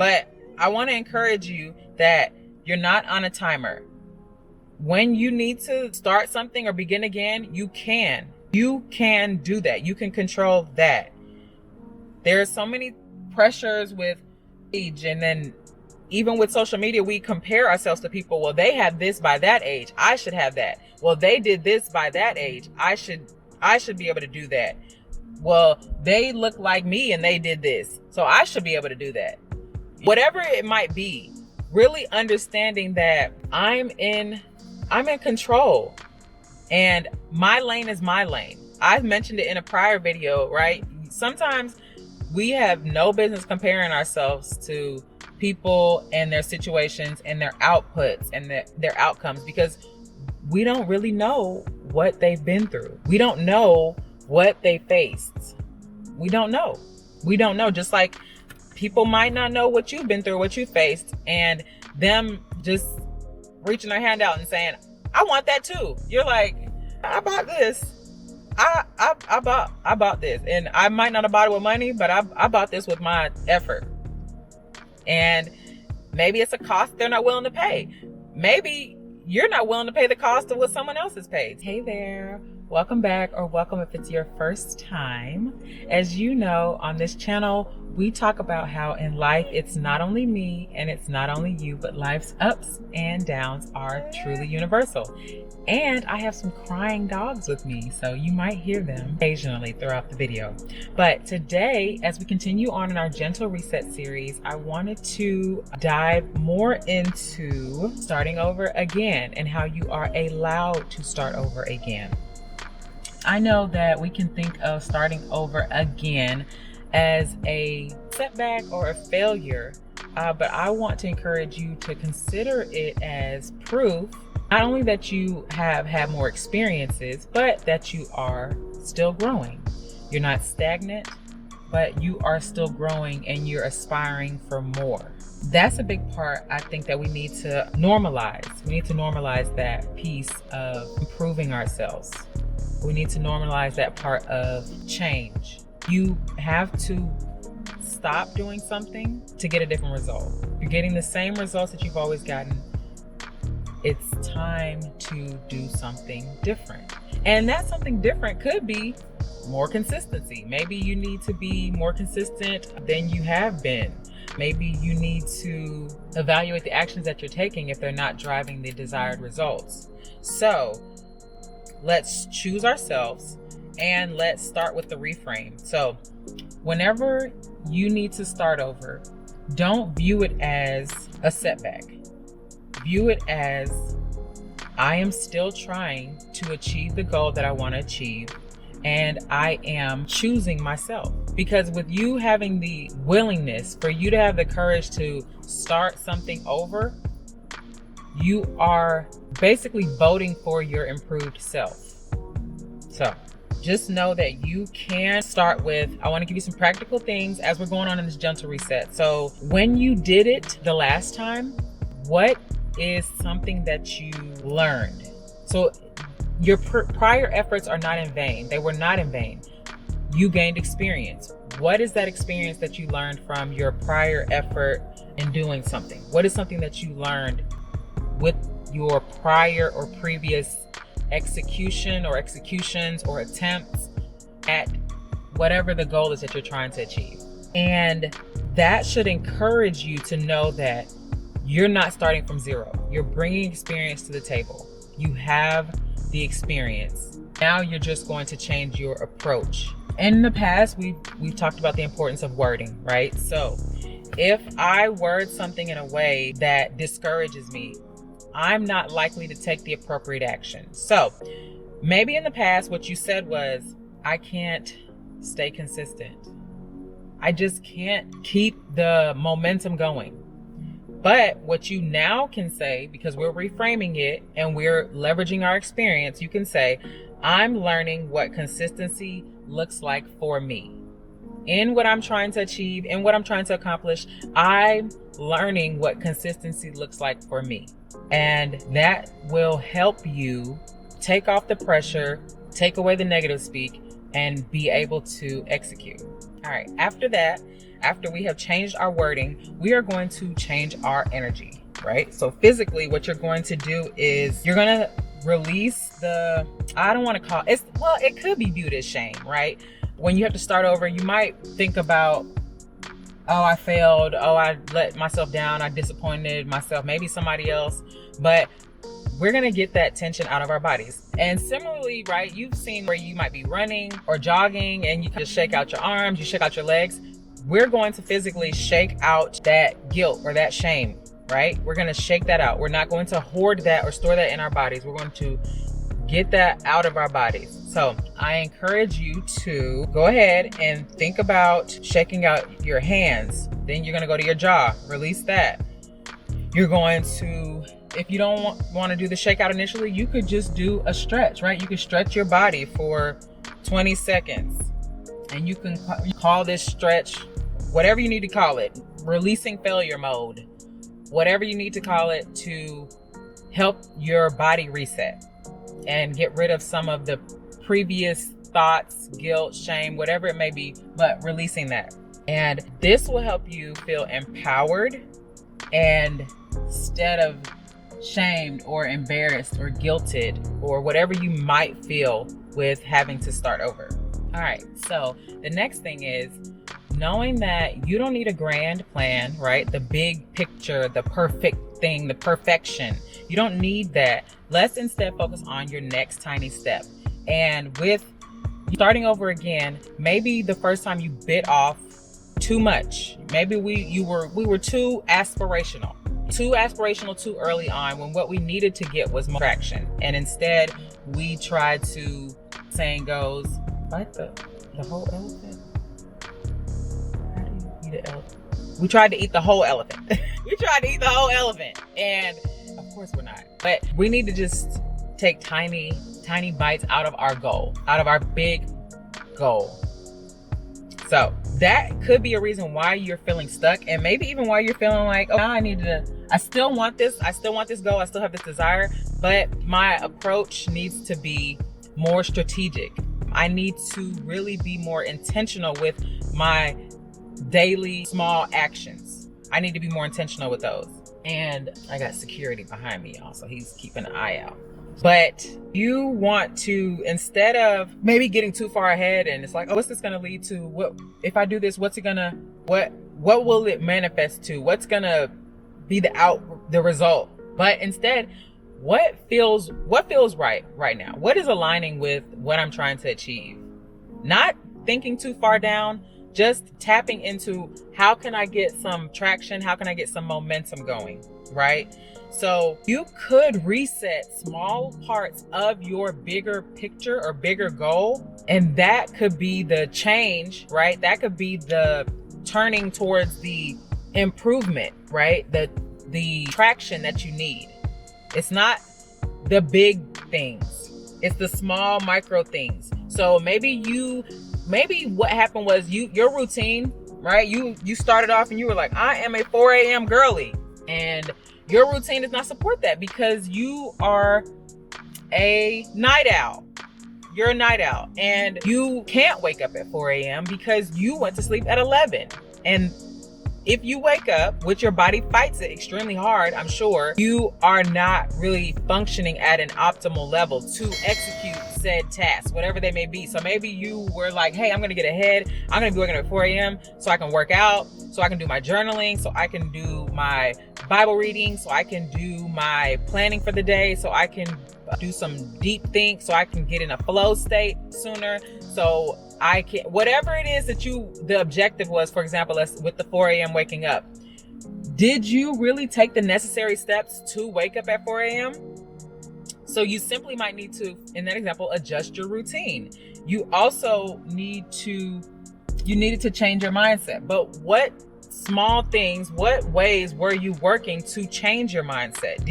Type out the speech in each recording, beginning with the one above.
But I want to encourage you that you're not on a timer. When you need to start something or begin again, you can. You can do that. You can control that. There are so many pressures with age, and then even with social media, we compare ourselves to people. Well, they have this by that age. I should have that. Well, they did this by that age. I should be able to do that. Well, they look like me and they did this, so I should be able to do that. Whatever it might be, really understanding that I'm in control, and my lane is my lane. I've mentioned it in a prior video, right? Sometimes we have no business comparing ourselves to people and their situations and their outputs and their outcomes, because we don't really know what they've been through. We don't know what they faced. We don't know. Just like people might not know what you've been through, what you faced, and them just reaching their hand out and saying, I want that too. You're like, I bought this. I bought this, and I might not have bought it with money, but I bought this with my effort. And maybe it's a cost they're not willing to pay. Maybe you're not willing to pay the cost of what someone else has paid. Hey there, welcome back, or welcome if it's your first time. As you know, on this channel, we talk about how in life, it's not only me and it's not only you, but life's ups and downs are truly universal. And I have some crying dogs with me, so you might hear them occasionally throughout the video. But today, as we continue on in our Gentle Reset series, I wanted to dive more into starting over again and how you are allowed to start over again. I know that we can think of starting over again as a setback or a failure, but I want to encourage you to consider it as proof, not only that you have had more experiences, but that you are still growing. You're not stagnant, but you are still growing and you're aspiring for more. That's a big part, I think, that we need to normalize. We need to normalize that piece of improving ourselves. We need to normalize that part of change. You have to stop doing something to get a different result. You're getting the same results that you've always gotten. It's time to do something different. And that something different could be more consistency. Maybe you need to be more consistent than you have been. Maybe you need to evaluate the actions that you're taking if they're not driving the desired results. So let's choose ourselves and let's start with the reframe. So whenever you need to start over, don't view it as a setback. View it as, I am still trying to achieve the goal that I want to achieve, and I am choosing myself. Because with you having the willingness, for you to have the courage to start something over, you are basically voting for your improved self. So just know that you can start with, I want to give you some practical things as we're going on in this gentle reset. So when you did it the last time, what is something that you learned? So your prior efforts are not in vain. They were not in vain. You gained experience. What is that experience that you learned from your prior effort in doing something? What is something that you learned with your prior or previous execution or executions or attempts at whatever the goal is that you're trying to achieve? And that should encourage you to know that you're not starting from zero. You're bringing experience to the table. You have the experience. Now you're just going to change your approach. In the past, we've talked about the importance of wording, right? So if I word something in a way that discourages me, I'm not likely to take the appropriate action. So maybe in the past, what you said was, I can't stay consistent. I just can't keep the momentum going. But what you now can say, because we're reframing it and we're leveraging our experience, you can say, I'm learning what consistency looks like for me. In what I'm trying to achieve, in what I'm trying to accomplish, I'm learning what consistency looks like for me. And that will help you take off the pressure, take away the negative speak, and be able to execute. All right, after that, after we have changed our wording, we are going to change our energy, right? So physically, what you're going to do is you're going to release the, I don't want to call it, well, it could be viewed as shame, right? When you have to start over, you might think about, oh, I failed. Oh, I let myself down. I disappointed myself, maybe somebody else. But we're going to get that tension out of our bodies. And similarly, right, you've seen where you might be running or jogging and you just shake out your arms, you shake out your legs. We're going to physically shake out that guilt or that shame, right? We're going to shake that out. We're not going to hoard that or store that in our bodies. We're going to get that out of our bodies. So I encourage you to go ahead and think about shaking out your hands. Then you're going to go to your jaw, release that. You're going to, if you don't want to do the shake out initially, you could just do a stretch, right? You can stretch your body for 20 seconds and you can call this stretch, whatever you need to call it, releasing failure mode, whatever you need to call it, to help your body reset and get rid of some of the previous thoughts, guilt, shame, whatever it may be, but releasing that. And this will help you feel empowered, and instead of shamed or embarrassed or guilted or whatever you might feel with having to start over. All right, so the next thing is knowing that you don't need a grand plan, right? The big picture, the perfect thing, the perfection. You don't need that. Let's instead focus on your next tiny step. And with starting over again, maybe the first time you bit off too much. Maybe we were too aspirational too early on, when what we needed to get was more traction. And instead we tried to, saying goes, bite the whole elephant. How do you eat an elephant? We tried to eat the whole elephant. We tried to eat the whole elephant. And of course we're not. But we need to just take tiny bites out of our goal, out of our big goal. So that could be a reason why you're feeling stuck, and maybe even why you're feeling like, oh, now I still want this goal, I still have this desire, but my approach needs to be more strategic. I need to really be more intentional with my daily small actions. I need to be more intentional with those. And I got security behind me, y'all, so he's keeping an eye out. But you want to, instead of maybe getting too far ahead and it's like, oh, what's this going to lead to? What if I do this? What will it manifest to? What's going to be the result? But instead, what feels right now? What is aligning with what I'm trying to achieve? Not thinking too far down, just tapping into, how can I get some traction? How can I get some momentum going? Right? So you could reset small parts of your bigger picture or bigger goal, and that could be the change, right? That could be the turning towards the improvement, right? The traction that you need. It's not the big things. It's the small micro things. So maybe what happened was your routine, right? You started off and you were like, I am a 4 a.m. girly, and your routine does not support that because you are a night owl. You're a night owl, and you can't wake up at 4 a.m. because you went to sleep at 11. And if you wake up, which your body fights it extremely hard, I'm sure, you are not really functioning at an optimal level to execute said tasks, whatever they may be. So maybe you were like, hey, I'm going to get ahead. I'm going to be waking up at 4 a.m. so I can work out, so I can do my journaling, so I can do my Bible reading, so I can do my planning for the day, so I can do some deep think, so I can get in a flow state sooner, so I can, whatever it is that the objective was. For example, with the 4 a.m. waking up, did you really take the necessary steps to wake up at 4 a.m.? So you simply might need to, in that example, adjust your routine. You also needed to change your mindset. But what small things, what ways were you working to change your mindset?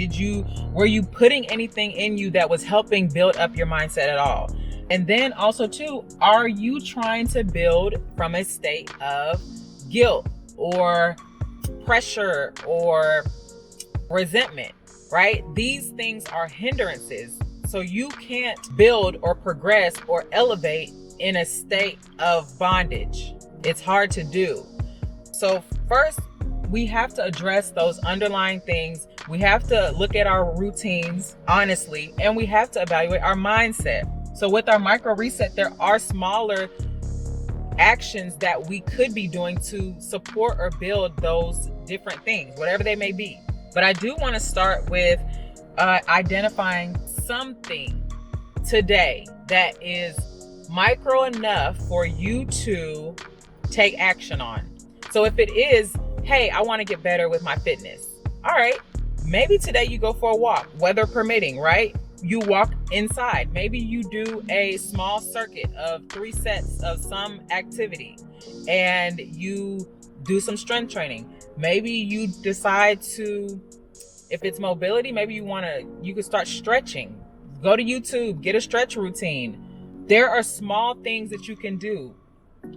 Were you putting anything in you that was helping build up your mindset at all? And then also too, are you trying to build from a state of guilt or pressure or resentment, right? These things are hindrances. So you can't build or progress or elevate in a state of bondage. It's hard to do. So first, we have to address those underlying things. We have to look at our routines honestly, and we have to evaluate our mindset. So with our micro reset, there are smaller actions that we could be doing to support or build those different things, whatever they may be. But I do want to start with identifying something today that is micro enough for you to take action on. So if it is, hey, I want to get better with my fitness. All right, maybe today you go for a walk, weather permitting, right? You walk inside. Maybe you do a small circuit of 3 sets of some activity and you do some strength training. Maybe you decide to, if it's mobility, maybe you could start stretching. Go to YouTube, get a stretch routine. There are small things that you can do.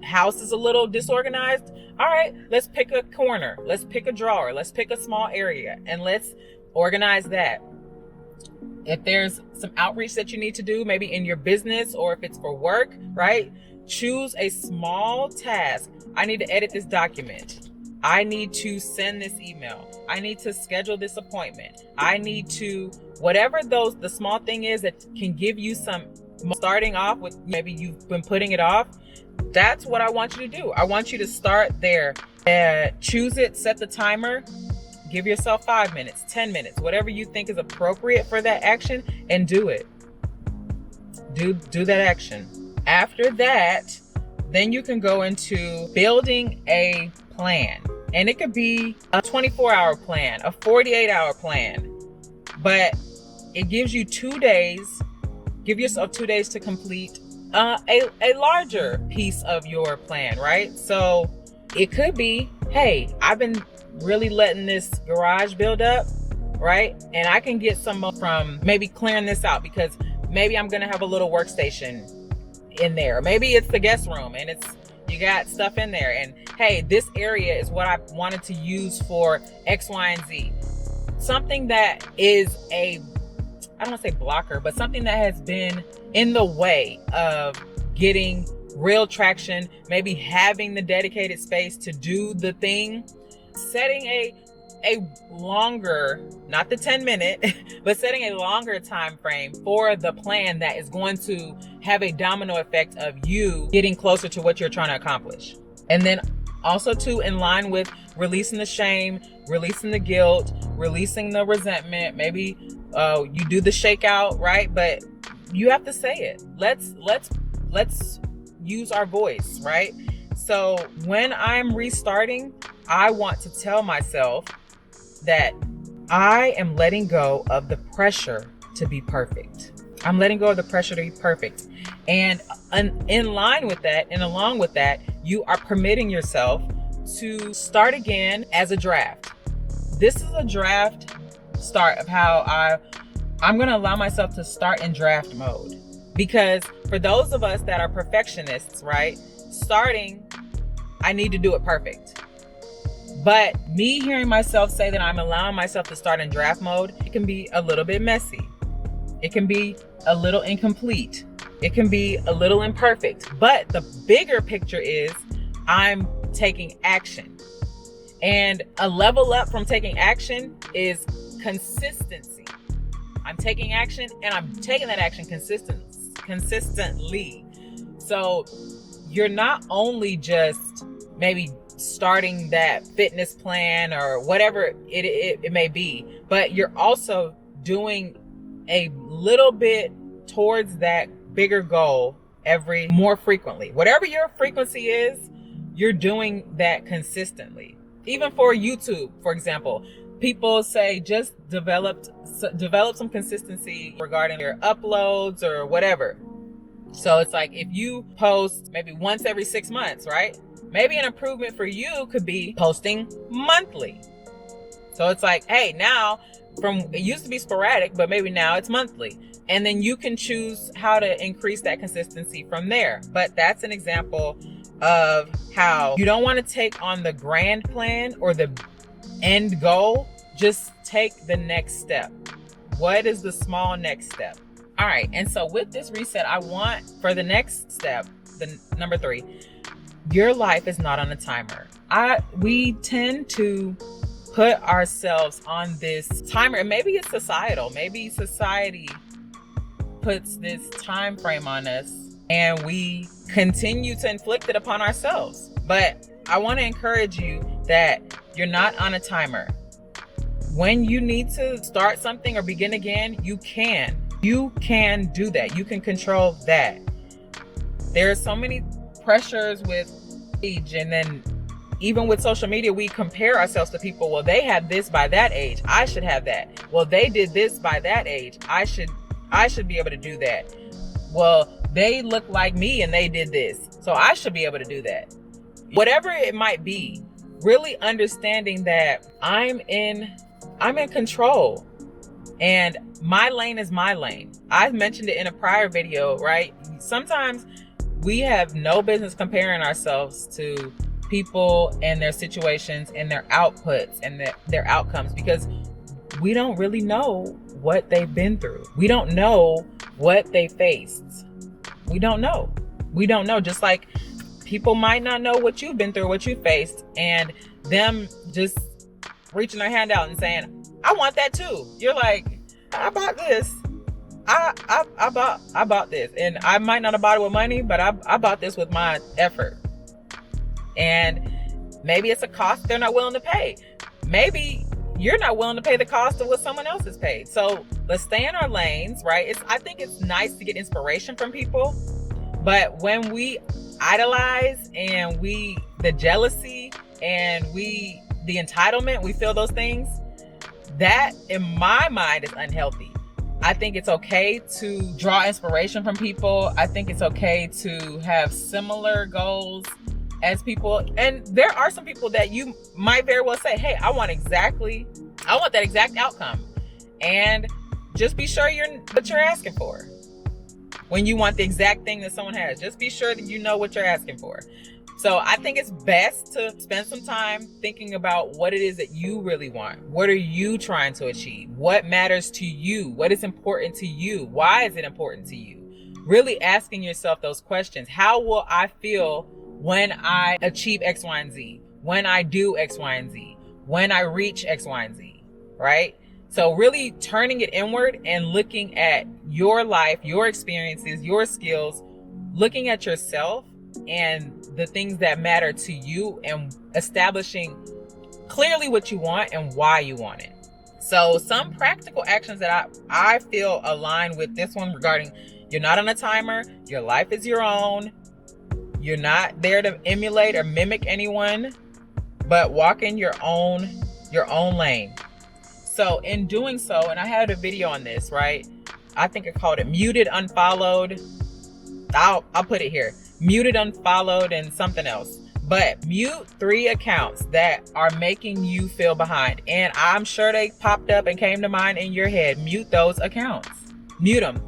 House is a little disorganized. All right, let's pick a corner. Let's pick a drawer. Let's pick a small area and let's organize that. If there's some outreach that you need to do, maybe in your business or if it's for work, right? Choose a small task. I need to edit this document. I need to send this email. I need to schedule this appointment. I need to, whatever the small thing is that can give you some, starting off with, maybe you've been putting it off. That's what I want you to do. I want you to start there. Choose it, set the timer. Give yourself 5 minutes, 10 minutes, whatever you think is appropriate for that action, and do it. Do that action. After that, then you can go into building a plan. And it could be a 24-hour plan, a 48-hour plan. But it gives you 2 days. Give yourself 2 days to complete a larger piece of your plan, right? So it could be, hey, I've been really letting this garage build up, right? And I can get some from maybe clearing this out because maybe I'm gonna have a little workstation in there. Maybe it's the guest room and you got stuff in there. And hey, this area is what I wanted to use for X, Y, and Z. Something that is I don't want to say blocker, but something that has been in the way of getting real traction, maybe having the dedicated space to do the thing. Setting a longer, not the 10-minute, but setting a longer time frame for the plan that is going to have a domino effect of you getting closer to what you're trying to accomplish. And then also too, in line with releasing the shame, releasing the guilt, releasing the resentment. Maybe you do the shakeout, right? But you have to say it. Let's use our voice, right? So when I'm restarting, I want to tell myself that I am letting go of the pressure to be perfect. I'm letting go of the pressure to be perfect. And in line with that, and along with that, you are permitting yourself to start again as a draft. This is a draft start of how I'm going to allow myself to start in draft mode. Because for those of us that are perfectionists, right? Starting, I need to do it perfect. But me hearing myself say that I'm allowing myself to start in draft mode, it can be a little bit messy. It can be a little incomplete. It can be a little imperfect. But the bigger picture is I'm taking action. And a level up from taking action is consistency. I'm taking action and I'm taking that action consistently. So you're not only just maybe starting that fitness plan or whatever it may be, but you're also doing a little bit towards that bigger goal more frequently. Whatever your frequency is, you're doing that consistently. Even for YouTube, for example, people say just develop some consistency regarding your uploads or whatever. So it's like if you post maybe once every 6 months, right? Maybe an improvement for you could be posting monthly. So it's like, hey, now it used to be sporadic, but maybe now it's monthly. And then you can choose how to increase that consistency from there. But that's an example of how you don't want to take on the grand plan or the end goal. Just take the next step. What is the small next step? All right. And so with this reset, I want for the next step, the number 3, your life is not on a timer. We tend to put ourselves on this timer, and maybe it's societal. Maybe society puts this time frame on us and we continue to inflict it upon ourselves. But I want to encourage you that you're not on a timer. When you need to start something or begin again, you can. You can do that. You can control that. There are so many pressures with age, and then even with social media, we compare ourselves to people. Well, they have this by that age, I should have that. Well, they did this by that age, I should be able to do that. Well, they look like me and they did this, so I should be able to do that. Whatever it might be, really understanding that I'm in control, and my lane is my lane. I've mentioned it in a prior video, right? Sometimes we have no business comparing ourselves to people and their situations and their outputs and their outcomes, because we don't really know what they've been through. We don't know what they faced. We don't know. Just like people might not know what you've been through, what you faced, and them just reaching their hand out and saying, I want that too. You're like, I bought this. I bought this, and I might not have bought it with money, but I bought this with my effort. And maybe it's a cost they're not willing to pay. Maybe you're not willing to pay the cost of what someone else has paid. So let's stay in our lanes, right? I think it's nice to get inspiration from people, but when we idolize and the jealousy and the entitlement, we feel those things, that in my mind is unhealthy. I think it's okay to draw inspiration from people. I think it's okay to have similar goals as people. And there are some people that you might very well say, hey, I want that exact outcome. And just be sure what you're asking for. When you want the exact thing that someone has, just be sure that you know what you're asking for. So I think it's best to spend some time thinking about what it is that you really want. What are you trying to achieve? What matters to you? What is important to you? Why is it important to you? Really asking yourself those questions. How will I feel when I achieve X, Y, and Z? When I do X, Y, and Z? When I reach X, Y, and Z, right? So really turning it inward and looking at your life, your experiences, your skills, looking at yourself and the things that matter to you, and establishing clearly what you want and why you want it. So some practical actions that I feel align with this one regarding you're not on a timer, your life is your own, you're not there to emulate or mimic anyone, but walk in your own lane. So in doing so, and I had a video on this, right? I think I called it muted, unfollowed. I'll put it here. Muted, unfollowed, and something else. But mute 3 accounts that are making you feel behind. And I'm sure they popped up and came to mind in your head. Mute those accounts. Mute them.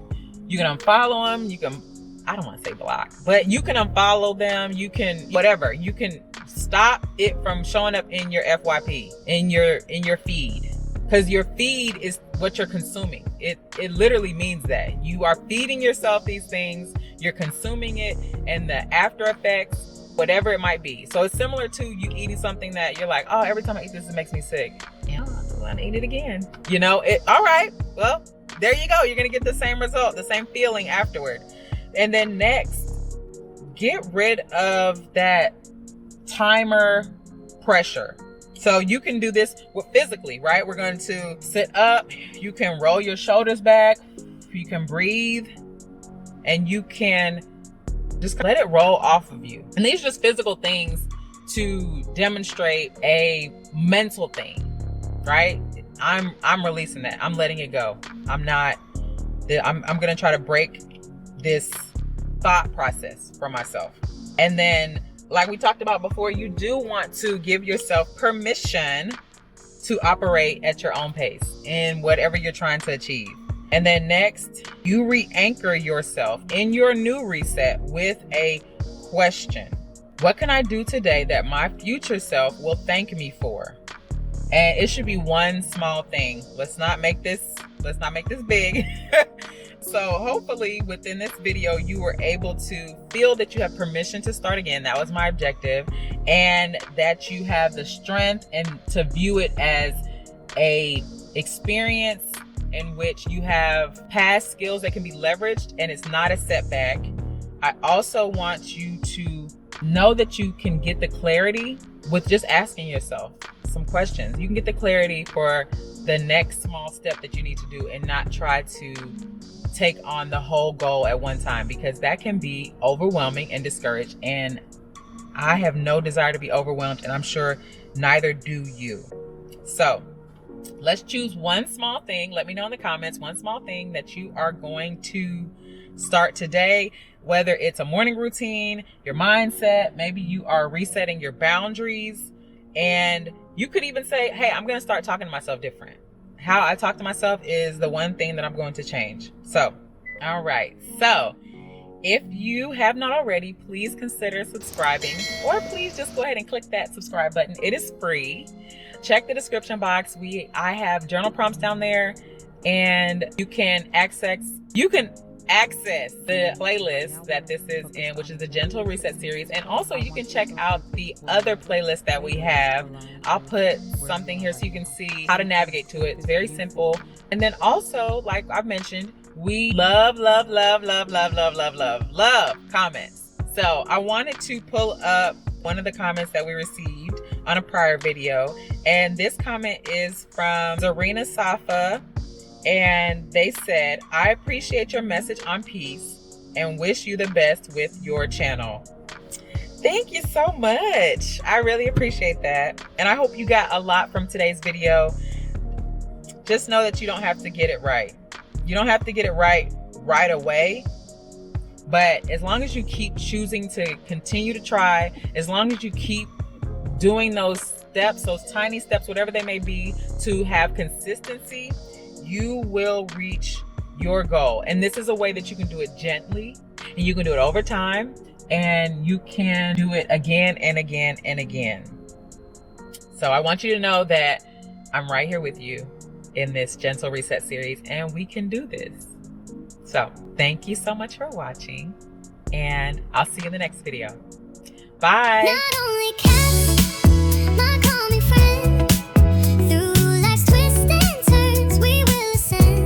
You can unfollow them. You can, I don't want to say block, but you can unfollow them. You can, whatever. You can stop it from showing up in your FYP, in your feed. Because your feed is what you're consuming. It literally means that you are feeding yourself these things, you're consuming it, and the after effects, whatever it might be. So it's similar to you eating something that you're like, oh, every time I eat this, it makes me sick. Yeah, I want to eat it again. All right, well, there you go. You're going to get the same result, the same feeling afterward. And then next, get rid of that timer pressure. So you can do this physically, right? We're going to sit up. You can roll your shoulders back. You can breathe. And you can just let it roll off of you. And these are just physical things to demonstrate a mental thing, right? I'm releasing that. I'm letting it go. I'm going to try to break this thought process for myself. And then, like we talked about before, you do want to give yourself permission to operate at your own pace in whatever you're trying to achieve. And then next, you re-anchor yourself in your new reset with a question. What can I do today that my future self will thank me for? And it should be one small thing. Let's not make this big. So hopefully within this video, you were able to feel that you have permission to start again. That was my objective. And that you have the strength and to view it as a experience in which you have past skills that can be leveraged and it's not a setback. I also want you to know that you can get the clarity with just asking yourself some questions. You can get the clarity for the next small step that you need to do and not try to take on the whole goal at one time, because that can be overwhelming and discouraged. And I have no desire to be overwhelmed, and I'm sure neither do you. So let's choose one small thing. Let me know in the comments one small thing that you are going to start today, whether it's a morning routine, your mindset, maybe you are resetting your boundaries. And you could even say, hey, I'm going to start talking to myself different. How I talk to myself is the one thing that I'm going to change. So, all right. So if you have not already, please consider subscribing, or please just go ahead and click that subscribe button. It is free. Check the description box. I have journal prompts down there, and you can access the playlist that this is in, which is the Gentle Reset series. And also you can check out the other playlist that we have. I'll put something here so you can see how to navigate to it. It's very simple. And then also, like I've mentioned, we love comments. So I wanted to pull up one of the comments that we received on a prior video. And this comment is from Zarina Safa. And they said, I appreciate your message on peace and wish you the best with your channel. Thank you so much. I really appreciate that. And I hope you got a lot from today's video. Just know that you don't have to get it right. You don't have to get it right away. But as long as you keep choosing to continue to try, as long as you keep doing those steps, those tiny steps, whatever they may be, to have consistency, you will reach your goal. And this is a way that you can do it gently, and you can do it over time, and you can do it again and again and again. So I want you to know that I'm right here with you in this Gentle Reset series, and we can do this. So thank you so much for watching, and I'll see you in the next video. Bye.